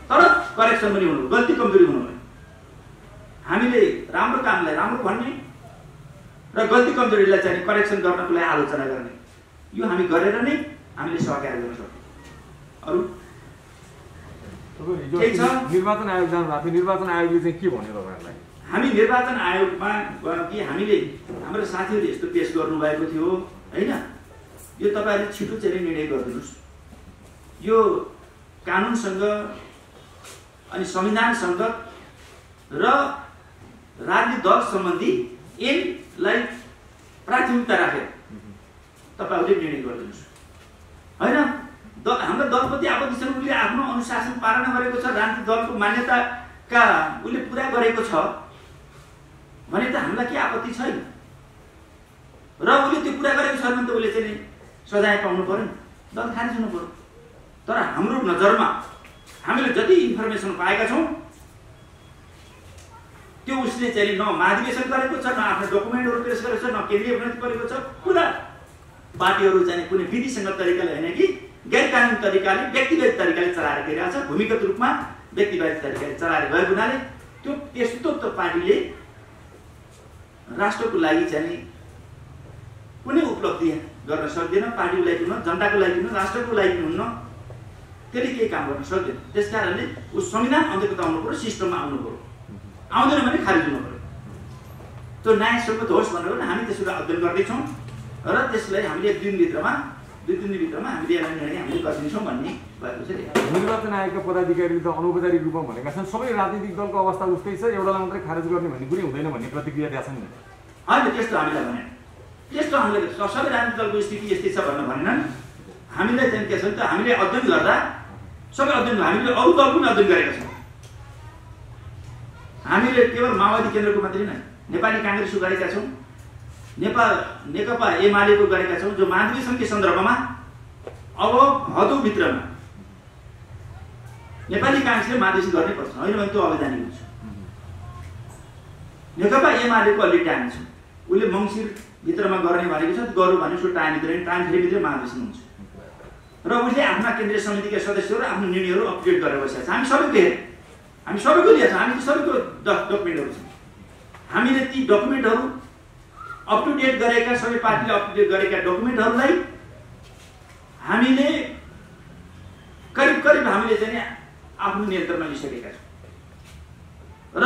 तर करेक्सन पनि हुनु, गल्ती कमजोरी हुनु भयो। हामीले राम्रो कामलाई राम्रो भन्ने र गल्ती कमजोरीलाई चाहिँ करेक्सन गर्नको लागि आलोचना गर्ने, यो हामी गरेर नै हामीले सहकार्य गर्न सक्छौँ। अरू निर्वाचन आयोग जानु भएको थियो, निर्वाचन आयोगले चाहिँ के भन्यो तपाईँहरूलाई? हामी निर्वाचन आयोगमा गयौँ कि हामीले हाम्रो साथीहरूले यस्तो पेश गर्नुभएको थियो होइन, यो तपाईँहरूले छिटो चाहिँ निर्णय गरिदिनुहोस्। यो कानुनसँग अनि संविधानसँग र राजनीतिक दल सम्बन्धी यसलाई प्राथमिकता राखेर तपाईँहरूले निर्णय गरिदिनुहोस् होइन। हाम्रो दलप्रति आपत्ति छ, उसले आफ्नो अनुशासन पालना गरेको छ, राजनीतिक दलको मान्यताका उसले पुरा गरेको छ भने त हामीलाई के आपत्ति छैन, र उसले त्यो पुरा गरेको छ भने त उसले चाहिँ सजाय पाउनु पर्यो नि, दल खारिज हुनु पर्यो। तर हाम्रो नजरमा हामीले जति इन्फर्मेसन पाएका छौँ त्यो उसले चाहिँ न महाधिवेशन गरेको छ, न आफ्नो डकुमेन्टहरू पेश गरेको छ, न केन्द्रीय विनती गरेको छ। पुरा पार्टीहरू चाहिँ कुनै विधिसङ्गत तरिकाले होइन कि गैर कानुनी तरिकाले व्यक्तिगत तरिकाले चलाएर गइरहेको छ, भूमिगत रूपमा व्यक्तिगत तरिकाले चलाएर गएको हुनाले त्यो त्यस्तो त पार्टीले राष्ट्रको लागि चाहिँ कुनै उपलब्धि गर्न सक्दैन, पार्टीको लागि हुन्न, जनताको लागि हुन्न, राष्ट्रको लागि हुन्न, त्यसले केही काम गर्न सक्दैन। त्यस कारणले ऊ संविधान अन्तर्गत आउनु पर्यो, सिस्टममा आउनु पर्यो, आउँदैन भने खारिज हुनु पर्यो। त्यो न्यायसङ्गत होस् भनेर हामी त्यसलाई अध्ययन गर्दैछौँ र त्यसलाई हामीले दुई तिन दिनभित्रमा हामीले यसलाई निर्णय हामीले गरिदिन्छौँ भन्ने भएको छ। निर्वाचन आयोगका पदाधिकारीले त अनौपचारिक रूपमा भनेका छन् सबै राजनीतिक दलको अवस्था उस्तै छ, एउटालाई मात्रै खारेज गर्ने भन्ने कुनै हुँदैन भन्ने प्रतिक्रिया दिएका छन् नि। होइन, त्यस्तो हामीलाई भने त्यस्तो हामीले सबै राजनीतिक दलको स्थिति यस्तै छ भन्नु भनेनन्। हामीलाई चाहिँ के छ भने त हामीले अध्ययन गर्दा सबै अध्ययन हामीले अरू दल पनि अध्ययन गरेका छौँ। हामीले केवल माओवादी केन्द्रको मात्रै होइन, नेपाली काङ्ग्रेसको गरेका छौँ, नेकपा एमालेको गरेका छौँ, जो महाधिवेशनकै सन्दर्भमा अब हदौभित्रमा नेपाली काङ्ग्रेसले महाधिवेशन गर्नै पर्छ, होइन भने त्यो अवैधानिक हुन्छ। नेकपा एमालेको अलि टाइम छ, उसले मङ्सिरभित्रमा गर्ने भनेको छ, गरौँ भने उसको टाइम फेरिभित्रै महाधिवेशन हुन्छ र उसले आफ्ना केन्द्रीय समितिका सदस्यहरू आफ्नो निर्णयहरू अपडेट गरेर बसेका छ। हामी सबैको लिएको छ, हामी सबैको डकुमेन्टहरू छ। हामीले ती डकुमेन्टहरू अप टु डेट गरेका, सबै पार्टीले अप टु डेट गरेका डकुमेन्टहरूलाई हामीले करिब हामीले चाहिँ आफ्नो नियन्त्रणमा लिइसकेका छौँ र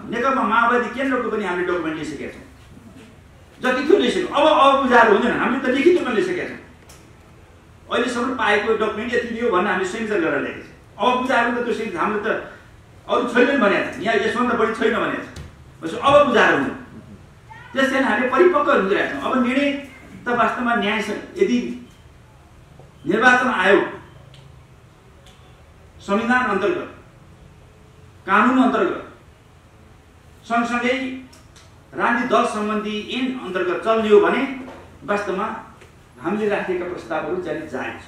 नेकपा माओवादी केन्द्रको पनि हामीले डकुमेन्ट लिइसकेका छौँ। जति थियो लिइसक्यौँ, अब बुझाएर हुँदैन, हामीले त लिखित रूपमा लिइसकेका छौँ। अहिलेसम्म पाएको डकुमेन्ट यति दियो भनेर हामीले सेन्सर गरेर ल्याएको छ। अब बुझाएर त त्यो सेन्स हाम्रो त अरू छैन भनेको छ, यहाँ यसभन्दा बढी छैन भनेको छ, अब बुझाएर हुँदैन। त्यस कारण हामीले परिपक्व हुँदिरहेका छौँ। अब निर्णय त वास्तवमा न्याय यदि निर्वाचन आयोग संविधान अन्तर्गत कानुन अन्तर्गत सँगसँगै राजनीतिक दल सम्बन्धी ऐन अन्तर्गत चल्ने हो भने वास्तवमा हामीले राखेका प्रस्तावहरू चाहिँ जायज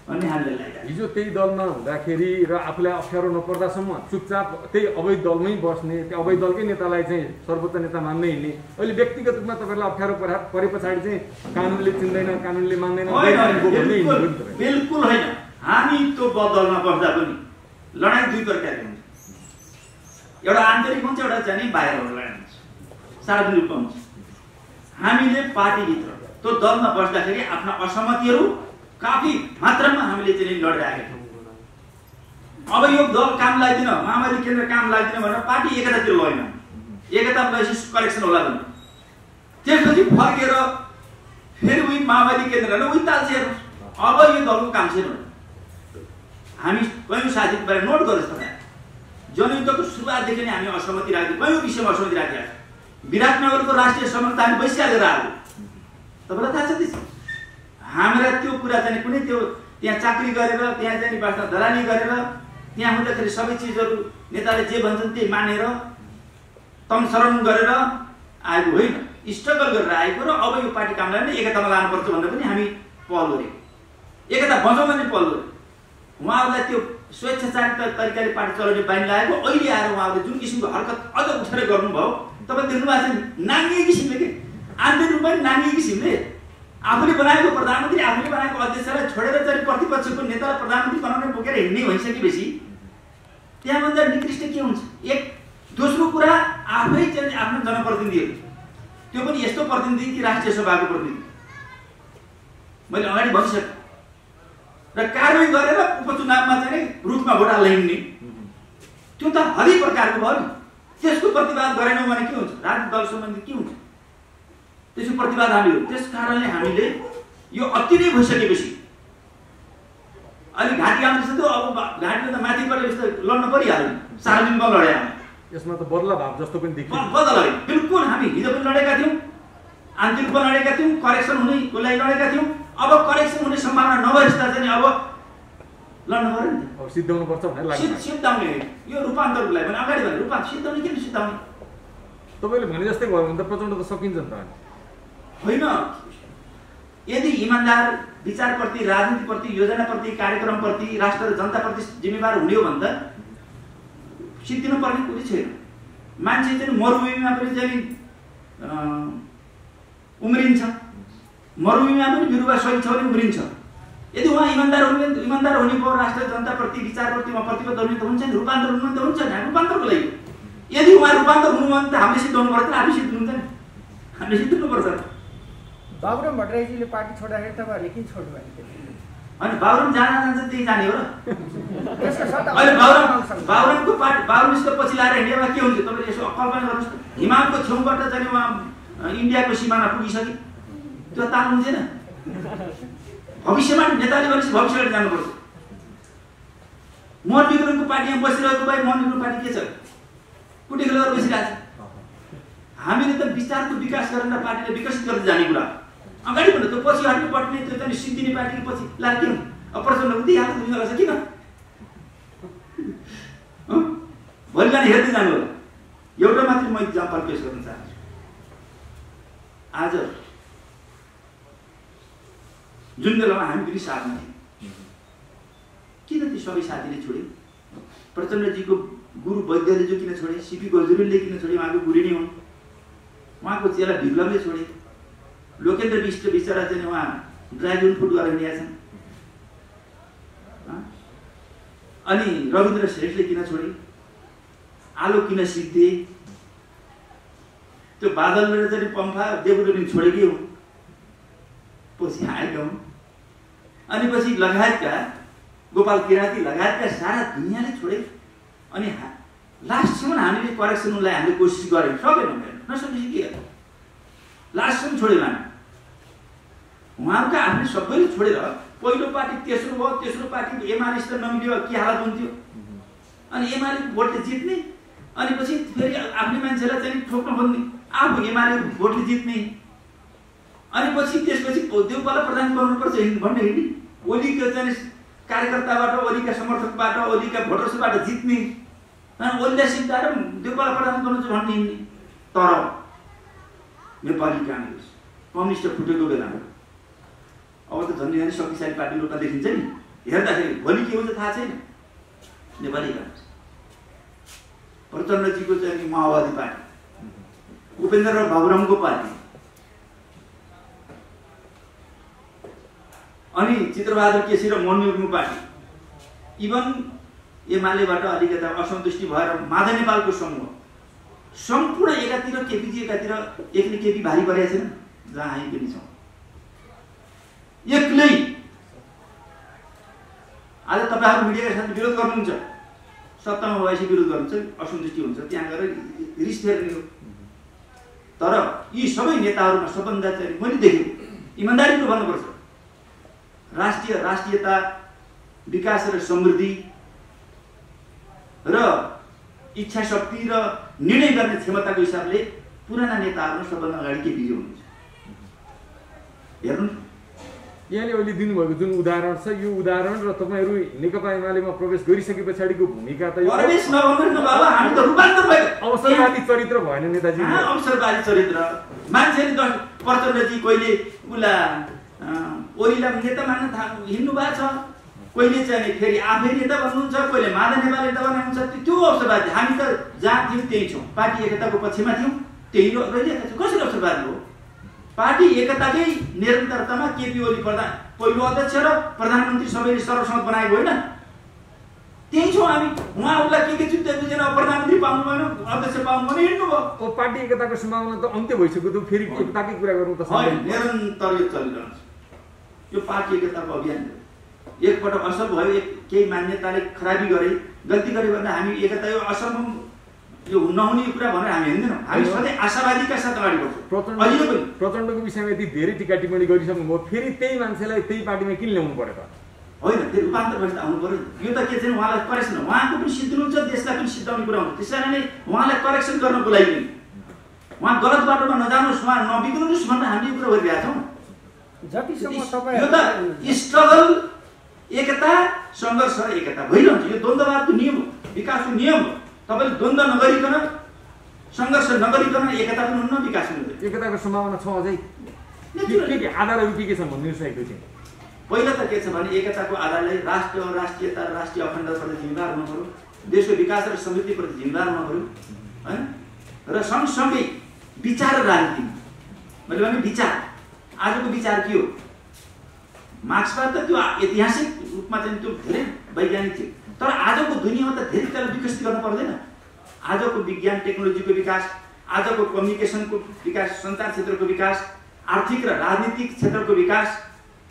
भन्ने हामीलाई लाग्छ। हिजो त्यही दलमा हुँदाखेरि र आफूलाई अप्ठ्यारो नपर्दासम्म चुपचाप त्यही अवैध दलमै बस्ने, त्यो अवैध दलकै नेतालाई चाहिँ सर्वोच्च नेता मान्दै हिँड्ने, अहिले व्यक्तिगत रूपमा तपाईँलाई अप्ठ्यारो परे पछाडि चाहिँ कानुनले चिन्दैन, कानुनले मान्दैन, बिल्कुल होइन। हामी त्यो दलमा बस्दा पनि लडाइँ दुई प्रकारको हुन्छ, एउटा आन्तरिक हुन्छ, एउटा चाहिँ बाहिरबाट लडाइँ हुन्छ, सार्वजनिक रूपमा हुन्छ। हामीले पार्टीभित्र त्यो दलमा बस्दाखेरि आफ्ना असहमतिहरू काफी मात्रामा हामीले चाहिँ लडिरहेका थियौँ। अब यो दल काम लाग्दैन, माओवादी केन्द्र काम लाग्दैन भनेर पार्टी एकतातिर लगेन, एकता गएपछि करेक्सन होला भने त्यसपछि फर्केर फेरि उही माओवादी केन्द्रले उही ताल चाहिँ अब यो दलको काम छैन। हामी कयौँ साथीको नोट गर्नुहोस् तपाईँ, जनयुद्धको सुरुवातदेखि नै हामी असहमति राख्यौँ, कयौँ विषयमा असहमति राखेका छौँ। विराटनगरको राष्ट्रिय समरता हामी बसिहालेर आएको तपाईँलाई थाहा छ त्यसो। हाम्रा त्यो कुरा चाहिँ कुनै त्यो त्यहाँ चाकरी गरेर त्यहाँ चाहिँ वास्ता दलाली गरेर त्यहाँ हुँदाखेरि सबै चिजहरू नेताले जे भन्छन् त्यही मानेर तमसरण गरेर आएको होइन, स्ट्रगल गरेर आएको र अब यो पार्टी कामलाई नै एकतामा लानुपर्छ भनेर पनि हामी पहल गऱ्यौँ, एकता बचाउन नै पहल गऱ्यौँ। उहाँहरूलाई त्यो स्वेच्छाचारित तरिकाले पार्टी चलाउने बानी लागेको अहिले आएर उहाँहरूले जुन किसिमको हरकत अझ उठेर गर्नुभयो तपाईँ देख्नु भएको छ, नाङ्गिए किसिमले के आन्तरिक रूपमा नाङ्गिए किसिमले आफूले बनाएको प्रधानमन्त्री आफूले बनाएको अध्यक्षलाई छोडेर चाहिँ प्रतिपक्षको नेतालाई प्रधानमन्त्री बनाउने बोकेर हिँड्ने भइसकेपछि त्यहाँभन्दा निकृष्ट के हुन्छ। एक दोस्रो कुरा आफै चाहिँ आफ्नो जनप्रतिनिधिहरू, त्यो पनि यस्तो प्रतिनिधि कि राष्ट्रिय सभाको प्रतिनिधि मैले अगाडि भनिसकेँ र कारवाही गरेर उपचुनावमा चाहिँ रुखमा भोट हाल्न हिँड्ने, त्यो त हरेक प्रकारको भयो नि। त्यसको प्रतिवाद गरेनौँ भने के हुन्छ, राजनीतिक दल सम्बन्धी के हुन्छ, त्यसको प्रतिवाद हामीले हो। त्यस कारणले हामीले यो अति नै भइसकेपछि अहिले घाँटी आउँदैछ त्यो अब घाँटीले त माथि परेर यस्तो लड्न परिहाल्यो, सार्वजनिकमा लड्यो हामी। यसमा त बदला भाव जस्तो पनि देखियो, बदला बिल्कुल हामी हिजो पनि लडेका थियौँ, आन्तरिक पनि लडेका थियौँ, करेक्सन हुनेको लागि लडेका थियौँ। अब करेक्सन हुने सम्भावना नभएस्ता चाहिँ अब लड्नु पर्यो नि, अब सिद्धाउनु पर्छ भनेर लाग्छ। सिद्धाउने यो रूपान्तरको लागि भने अगाडि भने रूपान्तरण सिद्धाउने किन सिद्धाउने? तपाईँले भने जस्तै भयो भने त प्रचण्ड त सकिन्छ नि त होइन। यदि इमान्दार विचारप्रति, राजनीतिप्रति, योजनाप्रति, कार्यक्रमप्रति, राष्ट्र र जनताप्रति जिम्मेवार हुने हो भने त सिद्धिनु पर्ने कुरै छैन। मान्छे चाहिँ मरुभूमिमा पनि चाहिँ उम्रिन्छ, मरुभूमिमा पनि बिरुवा सही छ भने उम्रिन्छ। यदि उहाँ इमान्दार हुने भयो, राष्ट्र जनताप्रति विचारप्रति उहाँ प्रतिबद्ध हुने त हुन्छ नि, रूपान्तर हुनु त हुन्छ नि, रूपान्तरको लागि। यदि उहाँ रूपान्तर हुनु भने त हामीले सिद्धाउनु पर्छ, आफै सिद्धिनुहुन्छ नि, हामीले सिद्धिनुपर्छ। बाबुराम भट्टराईजीले पार्टी छोड्दाखेरि तपाईँहरूले किन छोड्नु भएको? अनि बाबुराम जहाँ जान्छ त्यही जाने हो र। अहिले बाबुरामको पार्टी बाबुरामको पछि लाएर हिँडेमा के हुन्छ तपाईँले यसो कल्पना गर्नुहोस् त। हिमालको छेउबाट चाहिँ उहाँ इन्डियाको सिमाना पुगिसके, त्यो ताल हुन्थेन। भविष्यमा नेताले भनेपछि भविष्यबाट जानुपर्छ। मोहन विक्रमको पार्टीमा बसिरहेको भए मोहन विक्रम पार्टी के छ, कुटी खेलेर बसिरहेको छ। हामीले त विचारको विकास गरेर पार्टीले विकसित गर्दै जाने कुरा अगाडि भन्नु, त्यो पछि हट्नु पर्ने त्यो चाहिँ सिद्धिने पार्टीको पछि लाएर के हुन्छ? अब प्रचण्ड दिइहाल्छ दुईजना छ किन भोलि बिहान हेर्दै जानु होला। एउटा मात्रै म इक्जाम्पल पेश गर्न चाहन्छु। आज जुन बेलामा हामी पनि साथमा थियौँ, किन ती सबै साथीले छोडे? प्रचण्डजीको गुरु वैद्यले जो किन छोडे, सिपी गजुरीले किन छोडे? उहाँको गुरु नै हुन्। उहाँको चेला विप्लवले छोडे। लोकेन्द्र विष्ट बिचरा चाहिँ उहाँ ड्राइभिङ फुड गरेर हिँडेका छन्। अनि रविन्द्र श्रेष्ठले किन छोडे? आलो किन सिद्धे? त्यो बादलले चाहिँ पम्फा देवुले छोडेकै हो, पछि आएका हुन्। अनि पछि लगायतका गोपाल किराँती लगायतका सारा दुनियाँले छोडे। अनि लास्टसम्म हामीले करेक्सन हुनलाई हामीले कोसिस गऱ्यौँ, सकेनौँ, नसकेपछि के गर्यो? लास्टसम्म छोड्यौँ हामी। उहाँहरूका हामीले सबैले छोडेर पहिलो पार्टी तेस्रो भयो, तेस्रो पार्टी एमालेसित नमिल्यो के हालत हुन्थ्यो। अनि एमाले भोटले जित्ने, अनि पछि फेरि आफ्नै मान्छेलाई चाहिँ ठोक्न खोज्ने, आफू एमाले भोटले जित्ने, अनि पछि त्यसपछि देउपालाई प्रधान गर्नुपर्छ भन्ने हिँड्ने, ओलीको चाहिँ कार्यकर्ताबाट, ओलीका समर्थकबाट, ओलीका भोटर्सबाट जित्ने, अनि ओलीलाई सिद्धाएर देउपालाई प्रधान गर्नुपर्छ भन्ने हिँड्ने। तर नेपाली काङ्ग्रेस कम्युनिस्ट फुटेको बेलामा अब त झन् झन् शक्तिशाली पार्टी रूपमा देखिन्छ नि। हेर्दाखेरि भोलि के हुन्छ थाहा छैन। नेपाली काङ्ग्रेस प्रचण्डजीको चाहिँ माओवादी पार्टी, उपेन्द्र र बाबुरामको पार्टी, अनि चित्रबहादुर केसी र मोहन विक्रमको पार्टी, इभन एमालेबाट अलिकता असन्तुष्टि भएर माधव नेपालको समूह सम्पूर्ण एकातिर केपीजी एकातिर एकले केपी भारी परेको छैन, जहाँ हामी पनि छौँ। एक्लै आज तपाईहरु मिडियाका साथ विरोध गर्नुहुन्छ, सत्तामा भएपछि विरोध गर्नुहुन्छ, असन्तुष्टि हुन्छ, त्यहाँ गएर रिस फेर्ने हो। तर यी सबै नेताहरुमा सबभन्दा चाहिँ मैले देखेँ इमानदारीले भन्नुपर्छ, राष्ट्रियता, विकास र समृद्धि र इच्छा शक्ति र निर्णय गर्ने क्षमताको हिसाबले पुराना नेताहरुमा सबभन्दा अगाडि के बिजी हुनुहुन्छ हेर्नु। यहाँले अहिले दिनुभएको जुन उदाहरण छ, यो उदाहरण र तपाईहरु नेकपा एमालेमा प्रवेश गरिसके पछाडिको भूमिका त प्रवेश नगर्नु बाबा, हामी त रूपान्तर भयो। अवसरवादी चरित्र भएन नेताजी। अवसरवादी चरित्र मान्छेले प्रचण्डजी कहिले उला ओलीलाई नेता मान्न हिँड्नु भएको छ, कहिले चाहिँ फेरि आफै नेता भन्नुहुन्छ, कहिले माधव नेपाल नेता भन्नुहुन्छ। त्यो अवसरवादी। हामी त जहाँ थियौँ त्यही छौँ, पार्टी एकताको पक्षमा थियौँ, त्यही रहिरहेका छौँ। कसरी अवसरवादी हो? पार्टी एकताकै निरन्तरतामा केपी ओली पहिलो अध्यक्ष र प्रधानमन्त्री सबैले सर्वसम्मत बनाएको होइन, त्यही छौँ हामी। उहाँहरूलाई के चित्त बुझेन, प्रधानमन्त्री पाउनु भएन, अध्यक्ष पाउनु भएन, हिँड्नु भयो। पार्टी एकताको सम्भावना त अन्त्य भइसक्यो, त फेरि एकताकै कुरा गर्नु त निरन्तर यो चलिरहन्छ। यो पार्टी एकताको अभियान एकपटक असफल भयो, केही मान्यताले खराबी गरे, गल्ती गरे भन्दा हामी एकता यो असम्भव यो नहुने कुरा भनेर हामी हिँड्दैनौँ। हामी सधैँ आशावादीका साथ अगाडि बढ्छौँ। अहिले पनि प्रचण्डको विषयमा यति धेरै टिका टिप्पणी गरिसक्नुभयो, फेरि त्यही मान्छेलाई त्यही पार्टीमा किन ल्याउनु पर्यो त? होइन, त्यो रूपान्तर भएर आउनु पर्यो। यो त के छैन, उहाँलाई करेक्सन, उहाँको पनि सिद्धिनुहुन्छ, देशलाई पनि सिद्धाउने कुरा हुन्छ। त्यसैले उहाँलाई करेक्सन गर्नको लागि पनि उहाँ गलत बाटोमा नजानुहोस्, उहाँ नबिग्रिनुहोस् भनेर हामीले यो कुरा गरिरहेका छौँ। जतिसम्म तपाईँ यो त स्ट्रगल, एकता, सङ्घर्ष र एकता भइरहन्छ। यो द्वन्द्ववादको नियम हो, विकासको नियम हो। तपाईले द्वन्द्व नगरिकन, सङ्घर्ष नगरिकन एकता पनि हुन्न, विकास पनि हुँदैन। एकताको सम्भावना छ अझै? के आधारहरू के छन् भन्दिनुहोस् न एकैछिन। पहिला त के छ भने एकताको आधारलाई राष्ट्र, राष्ट्रियता, राष्ट्रिय अखण्डताप्रति जिम्मेवार हुनु पर्यो, देशको विकास र समृद्धिप्रति जिम्मेवार हुनु पर्यो, हैन? र सँगसँगै विचार र राजनीति। मैले भने विचार, आजको विचार के हो? मार्क्सवाद त त्यो ऐतिहासिक रूपमा चाहिँ त्यो धेरै वैज्ञानिक थियो, तर आजको दुनियाँमा त धेरै त्यसलाई विकसित गर्न पर्दैन। आजको विज्ञान टेक्नोलोजीको विकास, आजको कम्युनिकेसनको विकास, सञ्चार क्षेत्रको विकास, आर्थिक र राजनीतिक क्षेत्रको विकास,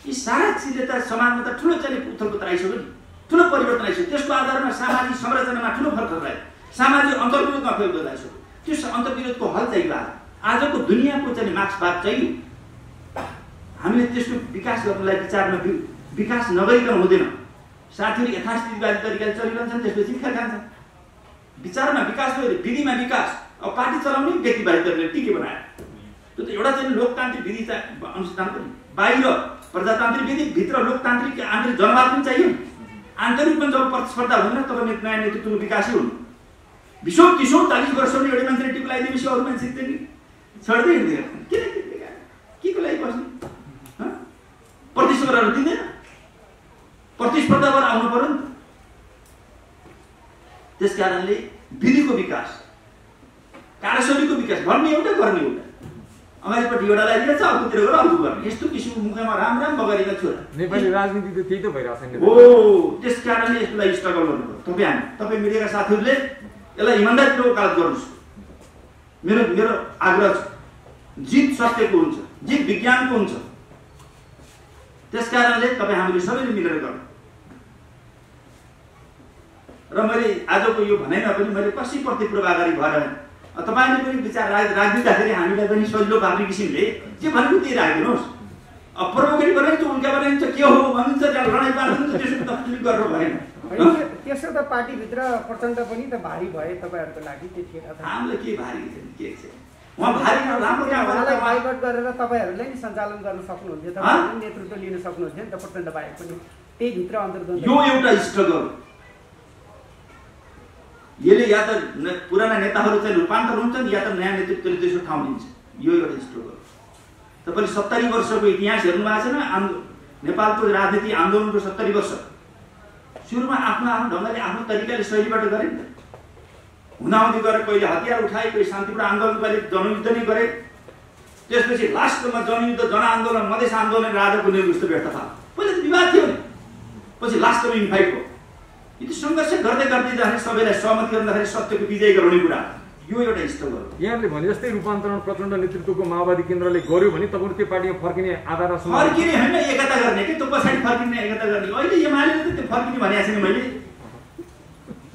यी सारा चिजले त समाजमा त ठुलो चाहिँ उथलपुथल आइसक्यो नि, ठुलो परिवर्तन आइसक्यो। त्यसको आधारमा सामाजिक संरचनामा ठुलो फरक आयो, सामाजिक अन्तर्विरोधमा फैलिँदै आइसक्यो। त्यो अन्तर्विरोधको हल चाहियो। आजको दुनियाँको चाहिँ मार्क्सवाद चाहियो। हामीले त्यसको विकास गर्नलाई विचारमा विकास नगरिकन हुँदैन। साथीहरू यथास्थितिवादी तरिकाले चलिरहन्छन्, त्यसपछि खेल खान्छन्। विचारमा विकास भयो, विधिमा विकास। अब पार्टी चलाउने व्यक्तिवादी तरिकाले टिके बनायो। त्यो त एउटा चाहिँ लोकतान्त्रिक विधि अनुसन्धान पनि, बाहिर प्रजातान्त्रिक विधि, भित्र लोकतान्त्रिक आन्तरिक जनवाद पनि चाहियो। आन्तरिक पनि जब प्रतिस्पर्धा हुँदैन तब नयाँ नेतृत्वको विकासै हुनु। 20-30-40 वर्षले एउटै मान्छेले टिप लगाइदिएपछि अरू मान्छे छड्दै हिँड्दैन। के को लागि बस्ने? प्रतिस्पर्धा दिँदैन, प्रतिस्पर्धाबाट आउनु पर्यो नि त। त्यस कारणले विधिको विकास, कार्यशैलीको विकास भन्ने एउटा, गर्ने एउटा। अगाडिपट्टि एउटा लगाइदिएछ, अर्कोतिर गएर अर्को गर्ने, यस्तो किसिमको मुखमा राम राम बगरेका छोरा। नेपाली राजनीति त त्यही त भइरहेछ नि। हो, त्यस कारणले यसलाई स्ट्रगल गर्नु पर्यो। तपाईँ मिडियाका साथीहरूले यसलाई इमानदारीपूर्वक वकालत गर्नुहोस्। मेरो आग्रह छ, जित सत्यको हुन्छ, जित विज्ञानको हुन्छ। त्यस कारणले तपाईँ हामीले सबैले मिलेर गर्नु। र मैले आजको यो भनाइमा पनि मैले कसैप्रति पूर्वाधारी भएर तपाईँले पनि विचार राखिदिँदाखेरि हामीलाई पनि सजिलो पार्ने किसिमले जे भनेको त्यही राखिदिनुहोस्। अब प्रोभोकेटिभ बनाइन्छ, उल्का बनाइन्छ, के हो भनिन्छ, त्यहाँ लडाइँ पार्नुहुन्छ, त्यसो तकलिफ गर्नु भएन। त्यसो त पार्टीभित्र प्रचण्ड पनि त भारी भए तपाईँहरूको लागि त्यतिखेर। हामीलाई के भारी के छ? उहाँ भारी राम्रो काम उहाँलाई बाइकट गरेर तपाईँहरूले नि सञ्चालन गर्न सक्नुहुन्थ्यो, तपाईँहरूले नेतृत्व लिन सक्नुहुन्थ्यो नि त। प्रचण्ड बाहेक पनि त्यही भित्र अन्तर्द्वन्द्व। यो एउटा स्ट्रगल। यसले या त पुराना नेताहरू चाहिँ रूपान्तर हुन्छन्, या त नयाँ नेतृत्वले त्यसो ठाउँ दिन्छ। यो एउटा स्ट्रगल। तपाईँले 70 वर्षको इतिहास हेर्नु भएको छैन? नेपालको राजनीति आन्दोलनको 70 वर्ष सुरुमा आफ्नो ढङ्गले, आफ्नो तरिकाले, शैलीबाट गरे नि त। हुँदाहुँदै गएर कहिले हतियार उठाए, कहिले शान्तिपूर्ण आन्दोलन, कहिले जनयुद्ध नै गरे। त्यसपछि लास्टमा जनयुद्ध, जनआन्दोलन, मधेस आन्दोलन, राजाको निर्दिष्ट व्यर्थता। पहिले त विवाद थियो नि, पछि लास्टमा युनिफाइड भयो। यति सङ्घर्ष गर्दै गर्दै जाँदाखेरि सबैलाई सहमति गर्दाखेरि सत्यको विजय गराउने कुरा। यो एउटा स्टल हो। यहाँले भने जस्तै रूपान्तरण प्रचण्ड नेतृत्वको माओवादी केन्द्रले गर्यो भने तपाईँहरू त्यो पार्टीमा फर्किने आधार फर्किने होइन, एकता गर्ने कि त्यो पछाडि फर्किने एकता गर्ने। अहिले एमालेले त त्यो फर्किने भनेको छैन। मैले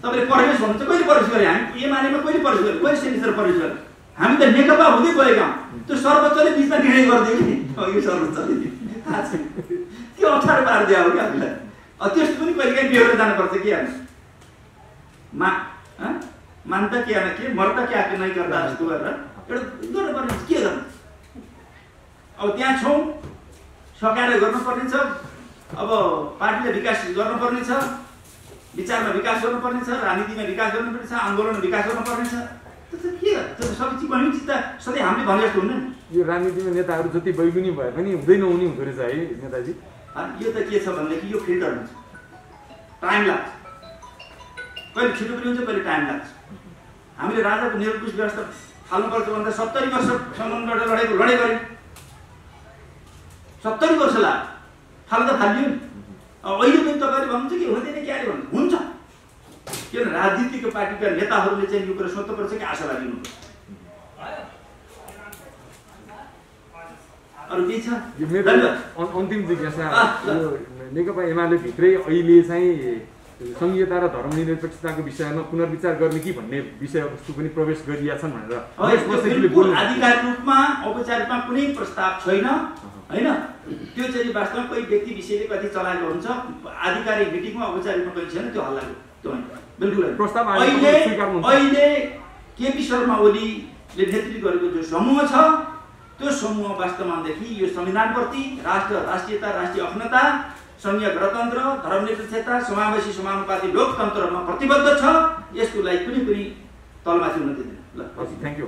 तपाईँले प्रवेश भन्नुहुन्छ, कहिले प्रवेश गरे हामी एमालेमा, कहिले प्रवेश गरे, कहिले सेनेटर प्रवेश गरे? हामी त नेकपा हुँदै गएका हौँ। त्यो सर्वोच्चले बिचमा निर्णय गरिदियो कि यो सर्वोच्चले त्यो अप्ठ्यारो पारिदियो हो कि हामीलाई। त्यस्तो पनि कहिले काहीँ बेहोरेर जानुपर्छ कि हामी मान्दा क्या न के मर्दा क्या के नै गर्दा जस्तो गरेर एउटा गर्नुपर्ने के गर्नु। अब त्यहाँ छौँ, सकाएर गर्नुपर्ने छ। अब पार्टीले विकास गर्नुपर्ने छ, विचारमा विकास गर्नुपर्ने छ, राजनीतिमा विकास गर्नुपर्ने छ, आन्दोलनमा विकास गर्नुपर्ने छ। त्यो के त्यो सबै चिज पनि चित्त सधैँ हामीले भने जस्तो हुन्न नि। यो राजनीतिमा नेताहरू जति बैगुनी भए पनि हुँदै नहुने हुँदो रहेछ है नेताजी। यो त के छ भनेदेखि यो फिल्टर हुन्छ, टाइम लाग्छ। कहिले छिटो पनि हुन्छ, कहिले टाइम लाग्छ। हामीले राजाको निरङ्कुश व्यवस्था थाल्नुपर्छ भन्दा 70 वर्षसम्म लडे गऱ्यौँ। 70 वर्ष लाग्यो, थाल्दा थालियो नि। अहिले पनि तपाईँले भन्नुहुन्छ कि हुँदैन क्यारे भन्नु हुन्छ। किन राजनीतिक पार्टीका नेताहरूले चाहिँ यो कुरा सोच्नुपर्छ कि आशा लाग्नुपर्छ। अरू केही छ? अन्तिम जिज्ञासा, नेकपा एमाले भित्रै अहिले चाहिँ संहिता र धर्मनिरपेक्षताको विषयमा पुनर्विचार गर्ने कि भन्ने विषयवस्तु पनि प्रवेश गरिएका छन् भनेर आधिकारिक रूपमा औपचारिक रूपमा कुनै प्रस्ताव छैन हैन। त्यो चाहिँ वास्तवमा कोही व्यक्ति विषयले कति चलाएको हुन्छ, आधिकारिक मिटिङमा औपचारिकमा कोही छैन, त्यो हल्ला त्यो बिल्कुल प्रस्ताव अहिले केपी शर्मा ओलीले नेतृत्व गरेको जो समूह छ त्यो समूह वास्तवमादेखि यो संविधानप्रति, राष्ट्रियता, राष्ट्रिय अखण्डता, संघीय गणतन्त्र, धर्मनिरपेक्षता, समावेशी समानुपाती लोकतन्त्रमा प्रतिबद्ध छ। यसको लागि कुनै पनि तलमाथि हुन दिँदैन। ल, थ्याङ्क यू।